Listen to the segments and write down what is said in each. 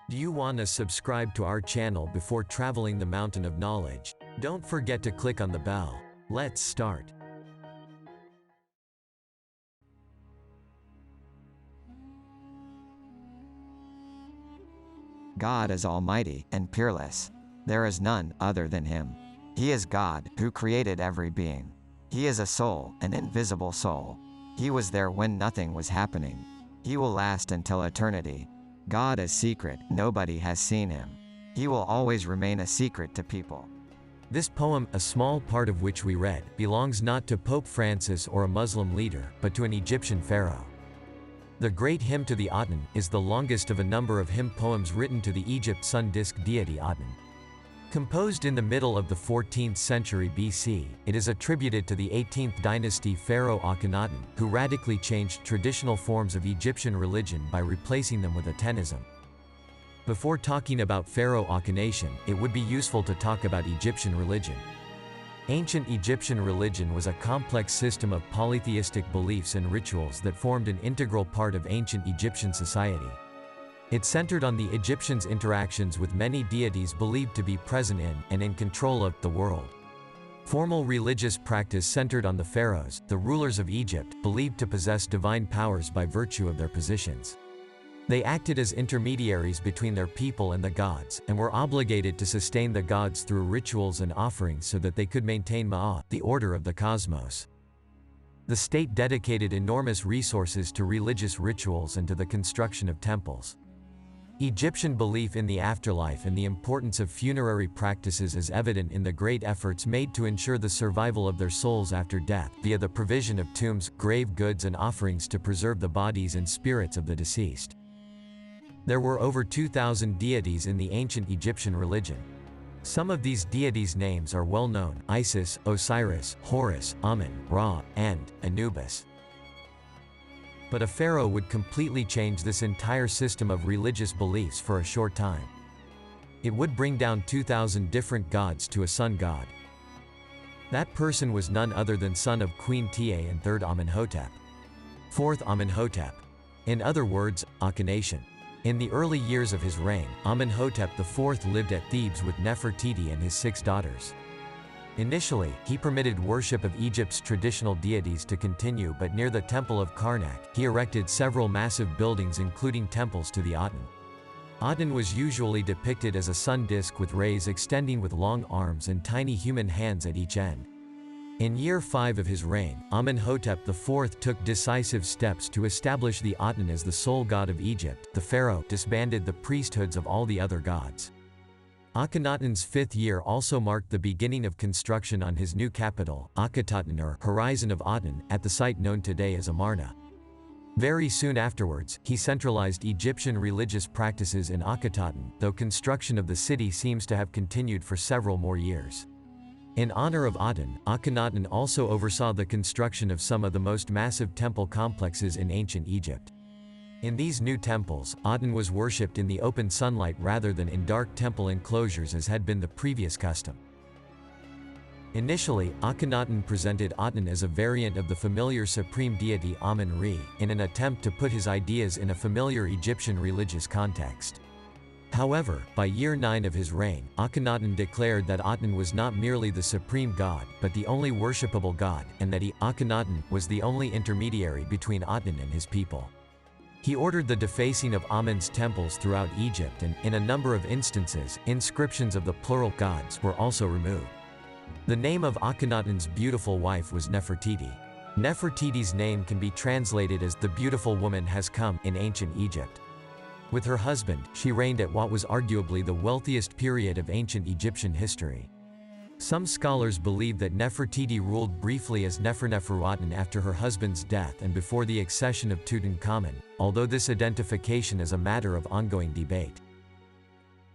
Do you want to subscribe to our channel before traveling the mountain of knowledge? Don't forget to click on the bell. Let's start. God is almighty and peerless. There is none other than him. He is God, who created every being. He is a soul, an invisible soul. He was there when nothing was happening. He will last until eternity. God is secret, nobody has seen him. He will always remain a secret to people. This poem, a small part of which we read, belongs not to Pope Francis or a Muslim leader, but to an Egyptian pharaoh. The Great Hymn to the Aten is the longest of a number of hymn poems written to the Egypt sun disk deity Aten. Composed in the middle of the 14th century BC, it is attributed to the 18th dynasty Pharaoh Akhenaten, who radically changed traditional forms of Egyptian religion by replacing them with Atenism. Before talking about Pharaoh Akhenaten, it would be useful to talk about Egyptian religion. Ancient Egyptian religion was a complex system of polytheistic beliefs and rituals that formed an integral part of ancient Egyptian society. It centered on the Egyptians' interactions with many deities believed to be present in, and in control of, the world. Formal religious practice centered on the pharaohs, the rulers of Egypt, believed to possess divine powers by virtue of their positions. They acted as intermediaries between their people and the gods, and were obligated to sustain the gods through rituals and offerings so that they could maintain Ma'at, the order of the cosmos. The state dedicated enormous resources to religious rituals and to the construction of temples. Egyptian belief in the afterlife and the importance of funerary practices is evident in the great efforts made to ensure the survival of their souls after death, via the provision of tombs, grave goods and offerings to preserve the bodies and spirits of the deceased. There were over 2,000 deities in the ancient Egyptian religion. Some of these deities' names are well known: Isis, Osiris, Horus, Amun, Ra, and Anubis. But a pharaoh would completely change this entire system of religious beliefs for a short time. It would bring down 2,000 different gods to a sun god. That person was none other than son of Queen Tiye and third Amenhotep. Fourth Amenhotep. In other words, Akhenaten. In the early years of his reign, Amenhotep IV lived at Thebes with Nefertiti and his 6 daughters. Initially, he permitted worship of Egypt's traditional deities to continue, but near the Temple of Karnak, he erected several massive buildings including temples to the Aten. Aten was usually depicted as a sun disk with rays extending with long arms and tiny human hands at each end. In year 5 of his reign, Amenhotep IV took decisive steps to establish the Aten as the sole god of Egypt. The pharaoh disbanded the priesthoods of all the other gods. Akhenaten's 5th year also marked the beginning of construction on his new capital, Akhenaten or Horizon of Aten, at the site known today as Amarna. Very soon afterwards, he centralized Egyptian religious practices in Akhenaten, though construction of the city seems to have continued for several more years. In honor of Aten, Akhenaten also oversaw the construction of some of the most massive temple complexes in ancient Egypt. In these new temples, Aten was worshipped in the open sunlight rather than in dark temple enclosures as had been the previous custom. Initially, Akhenaten presented Aten as a variant of the familiar supreme deity Amun-Re, in an attempt to put his ideas in a familiar Egyptian religious context. However, by year 9 of his reign, Akhenaten declared that Aten was not merely the supreme god, but the only worshipable god, and that he, Akhenaten, was the only intermediary between Aten and his people. He ordered the defacing of Amun's temples throughout Egypt and, in a number of instances, inscriptions of the plural gods were also removed. The name of Akhenaten's beautiful wife was Nefertiti. Nefertiti's name can be translated as "the beautiful woman has come" in ancient Egypt. With her husband, she reigned at what was arguably the wealthiest period of ancient Egyptian history. Some scholars believe that Nefertiti ruled briefly as Neferneferuaten after her husband's death and before the accession of Tutankhamun, although this identification is a matter of ongoing debate.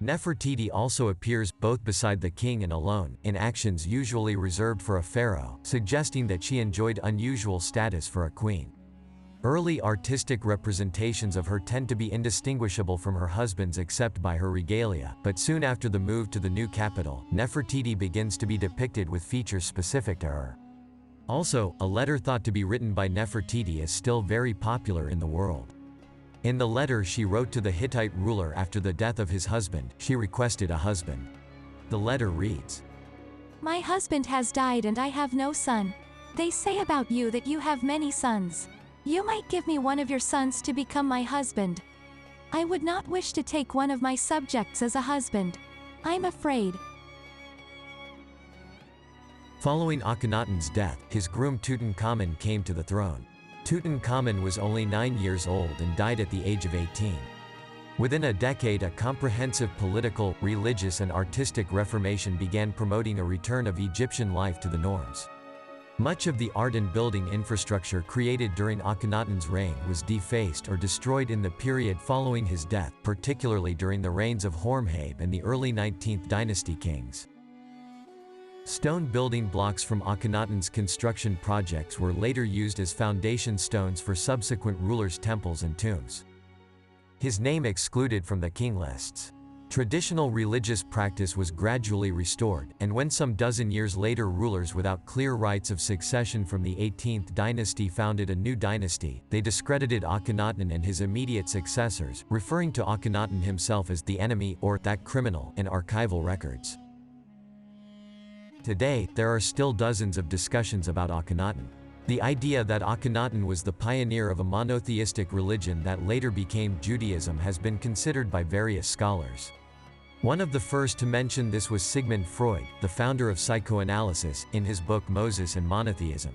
Nefertiti also appears, both beside the king and alone, in actions usually reserved for a pharaoh, suggesting that she enjoyed unusual status for a queen. Early artistic representations of her tend to be indistinguishable from her husband's except by her regalia, but soon after the move to the new capital, Nefertiti begins to be depicted with features specific to her. Also, a letter thought to be written by Nefertiti is still very popular in the world. In the letter she wrote to the Hittite ruler after the death of his husband, she requested a husband. The letter reads, "My husband has died and I have no son. They say about you that you have many sons. You might give me one of your sons to become my husband. I would not wish to take one of my subjects as a husband. I'm afraid." Following Akhenaten's death, his groom Tutankhamun came to the throne. Tutankhamun was only 9 years old and died at the age of 18. Within a decade, a comprehensive political, religious and artistic reformation began promoting a return of Egyptian life to the norms. Much of the art and building infrastructure created during Akhenaten's reign was defaced or destroyed in the period following his death, particularly during the reigns of Horemheb and the early 19th dynasty kings. Stone building blocks from Akhenaten's construction projects were later used as foundation stones for subsequent rulers' temples and tombs. His name excluded from the king lists. Traditional religious practice was gradually restored, and when some dozen years later rulers without clear rights of succession from the 18th dynasty founded a new dynasty, they discredited Akhenaten and his immediate successors, referring to Akhenaten himself as the enemy or that criminal in archival records. Today, there are still dozens of discussions about Akhenaten. The idea that Akhenaten was the pioneer of a monotheistic religion that later became Judaism has been considered by various scholars. One of the first to mention this was Sigmund Freud, the founder of psychoanalysis, in his book Moses and Monotheism.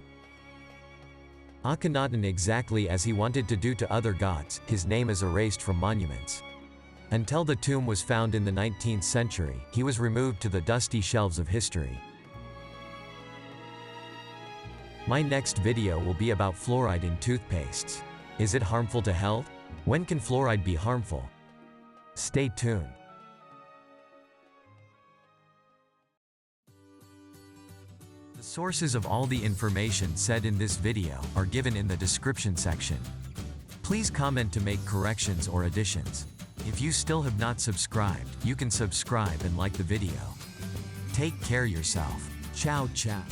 Akhenaten, exactly as he wanted to do to other gods, his name is erased from monuments. Until the tomb was found in the 19th century, he was removed to the dusty shelves of history. My next video will be about fluoride in toothpastes. Is it harmful to health? When can fluoride be harmful? Stay tuned. The sources of all the information said in this video are given in the description section. Please comment to make corrections or additions. If you still have not subscribed, you can subscribe and like the video. Take care yourself. Ciao ciao.